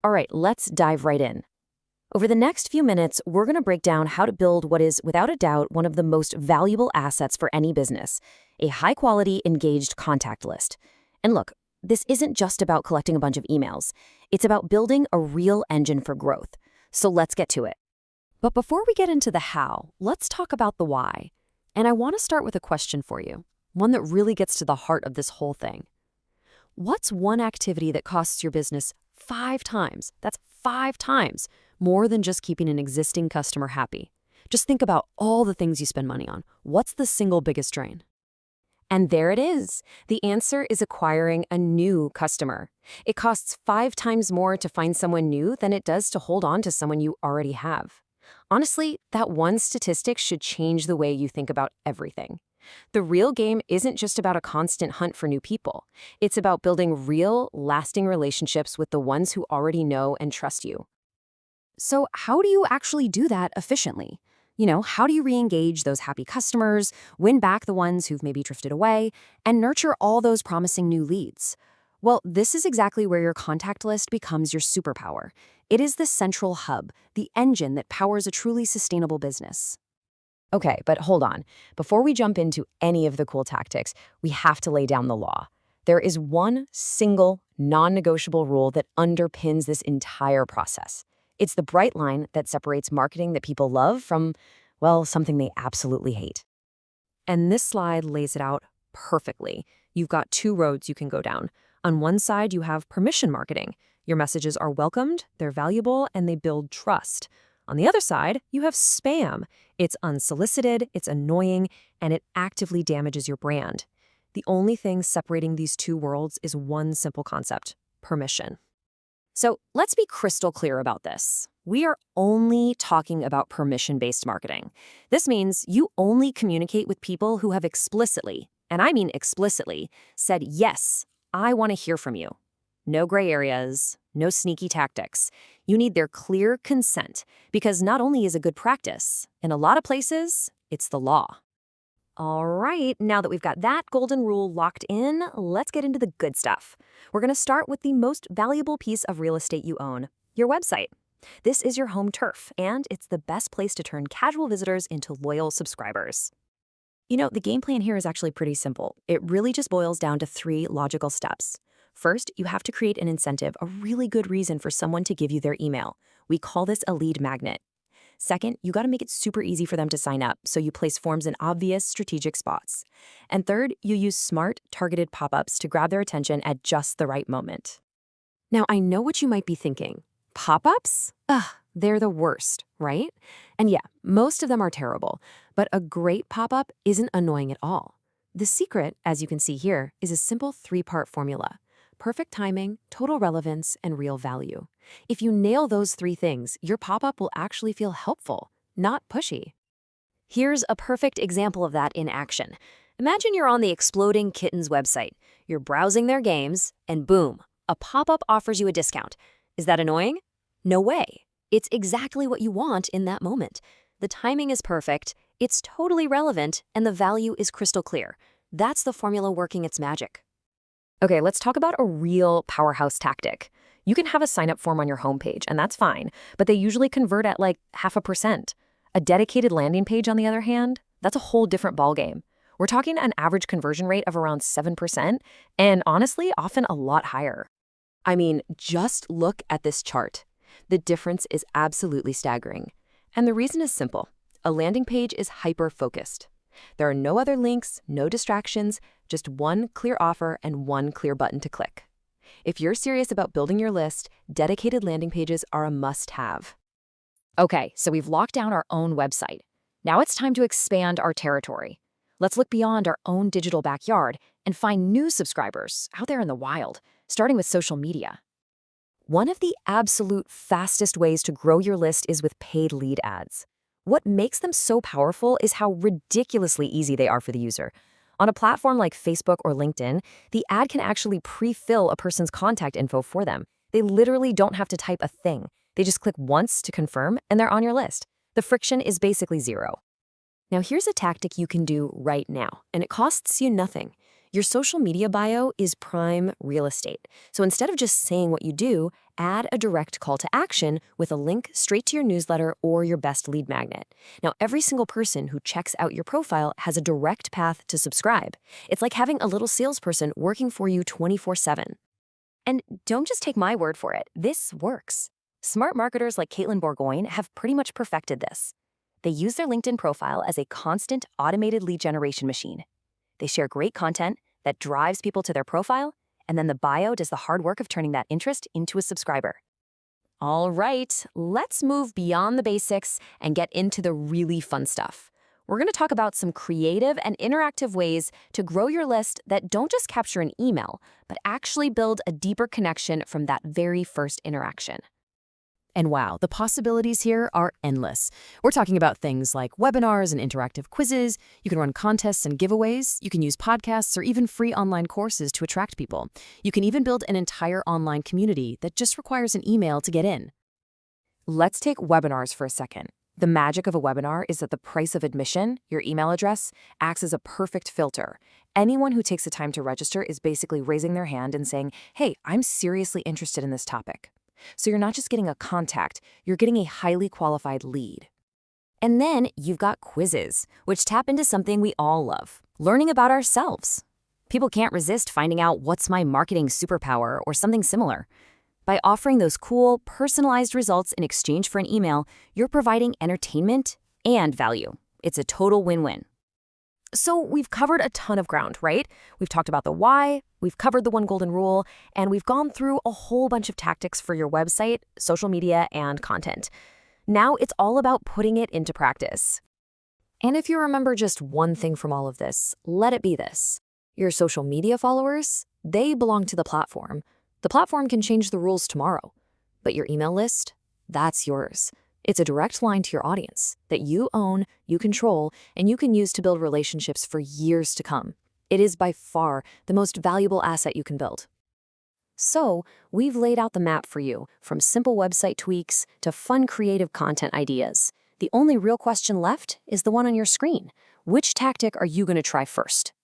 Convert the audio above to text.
All right, let's dive right in. Over the next few minutes, we're going to break down how to build what is, without a doubt, one of the most valuable assets for any business, a high-quality, engaged contact list. And look, this isn't just about collecting a bunch of emails. It's about building a real engine for growth. So let's get to it. But before we get into the how, let's talk about the why. And I want to start with a question for you, one that really gets to the heart of this whole thing. What's one activity that costs your business 5 times? That's 5 times more than just keeping an existing customer happy. Just think about all the things you spend money on. What's the single biggest drain? And there it is. The answer is acquiring a new customer. It costs 5 times more to find someone new than it does to hold on to someone you already have. Honestly, that one statistic should change the way you think about everything. The real game isn't just about a constant hunt for new people. It's about building real, lasting relationships with the ones who already know and trust you. So how do you actually do that efficiently? How do you re-engage those happy customers, win back the ones who've maybe drifted away, and nurture all those promising new leads? Well, this is exactly where your contact list becomes your superpower. It is the central hub, the engine that powers a truly sustainable business. Okay, but hold on. Before we jump into any of the cool tactics, we have to lay down the law. There is one single, non-negotiable rule that underpins this entire process. It's the bright line that separates marketing that people love from, well, something they absolutely hate. And this slide lays it out perfectly. You've got 2 roads you can go down. On one side, you have permission marketing. Your messages are welcomed, they're valuable, and they build trust. On the other side, you have spam. It's unsolicited, it's annoying, and it actively damages your brand. The only thing separating these 2 worlds is one simple concept: permission. So let's be crystal clear about this. We are only talking about permission-based marketing. This means you only communicate with people who have explicitly, and I mean explicitly, said, yes, I want to hear from you. No gray areas, no sneaky tactics. You need their clear consent, because not only is it good practice, in a lot of places, it's the law. All right, now that we've got that golden rule locked in, let's get into the good stuff. We're going to start with the most valuable piece of real estate you own, your website. This is your home turf, and it's the best place to turn casual visitors into loyal subscribers. The game plan here is actually pretty simple. It really just boils down to 3 logical steps. First, you have to create an incentive, a really good reason for someone to give you their email. We call this a lead magnet. Second, you got to make it super easy for them to sign up, so you place forms in obvious, strategic spots. And third, you use smart, targeted pop-ups to grab their attention at just the right moment. Now, I know what you might be thinking. Pop-ups? Ugh, they're the worst, right? And yeah, most of them are terrible, but a great pop-up isn't annoying at all. The secret, as you can see here, is a simple 3-part formula: perfect timing, total relevance, and real value. If you nail those 3 things, your pop-up will actually feel helpful, not pushy. Here's a perfect example of that in action. Imagine you're on the Exploding Kittens website. You're browsing their games, and boom, a pop-up offers you a discount. Is that annoying? No way. It's exactly what you want in that moment. The timing is perfect, it's totally relevant, and the value is crystal clear. That's the formula working its magic. Okay, let's talk about a real powerhouse tactic. You can have a sign-up form on your homepage, and that's fine, but they usually convert at like 0.5%. A dedicated landing page, on the other hand, that's a whole different ballgame. We're talking an average conversion rate of around 7%, and honestly, often a lot higher. I mean, just look at this chart. The difference is absolutely staggering. And the reason is simple. A landing page is hyper-focused. There are no other links, no distractions, just one clear offer and one clear button to click. If you're serious about building your list, dedicated landing pages are a must-have. Okay, so we've locked down our own website. Now it's time to expand our territory. Let's look beyond our own digital backyard and find new subscribers out there in the wild, starting with social media. One of the absolute fastest ways to grow your list is with paid lead ads. What makes them so powerful is how ridiculously easy they are for the user. On a platform like Facebook or LinkedIn, the ad can actually pre-fill a person's contact info for them. They literally don't have to type a thing. They just click once to confirm, and they're on your list. The friction is basically zero. Now here's a tactic you can do right now, and it costs you nothing. Your social media bio is prime real estate. So instead of just saying what you do, add a direct call to action with a link straight to your newsletter or your best lead magnet. Now, every single person who checks out your profile has a direct path to subscribe. It's like having a little salesperson working for you 24/7. And don't just take my word for it. This works. Smart marketers like Caitlin Bourgoin have pretty much perfected this. They use their LinkedIn profile as a constant automated lead generation machine. They share great content that drives people to their profile, and then the bio does the hard work of turning that interest into a subscriber. All right, let's move beyond the basics and get into the really fun stuff. We're going to talk about some creative and interactive ways to grow your list that don't just capture an email, but actually build a deeper connection from that very first interaction. And wow, the possibilities here are endless. We're talking about things like webinars and interactive quizzes. You can run contests and giveaways. You can use podcasts or even free online courses to attract people. You can even build an entire online community that just requires an email to get in. Let's take webinars for a second. The magic of a webinar is that the price of admission, your email address, acts as a perfect filter. Anyone who takes the time to register is basically raising their hand and saying, hey, I'm seriously interested in this topic. So you're not just getting a contact, you're getting a highly qualified lead. And then you've got quizzes, which tap into something we all love, learning about ourselves. People can't resist finding out what's my marketing superpower or something similar. By offering those cool, personalized results in exchange for an email, you're providing entertainment and value. It's a total win-win. So we've covered a ton of ground, right? We've talked about the why, we've covered the one golden rule, and we've gone through a whole bunch of tactics for your website, social media, and content. Now it's all about putting it into practice. And if you remember just one thing from all of this, let it be this. Your social media followers, they belong to the platform. The platform can change the rules tomorrow, but your email list, that's yours. It's a direct line to your audience that you own, you control, and you can use to build relationships for years to come. It is by far the most valuable asset you can build. So, we've laid out the map for you, from simple website tweaks to fun creative content ideas. The only real question left is the one on your screen. Which tactic are you going to try first?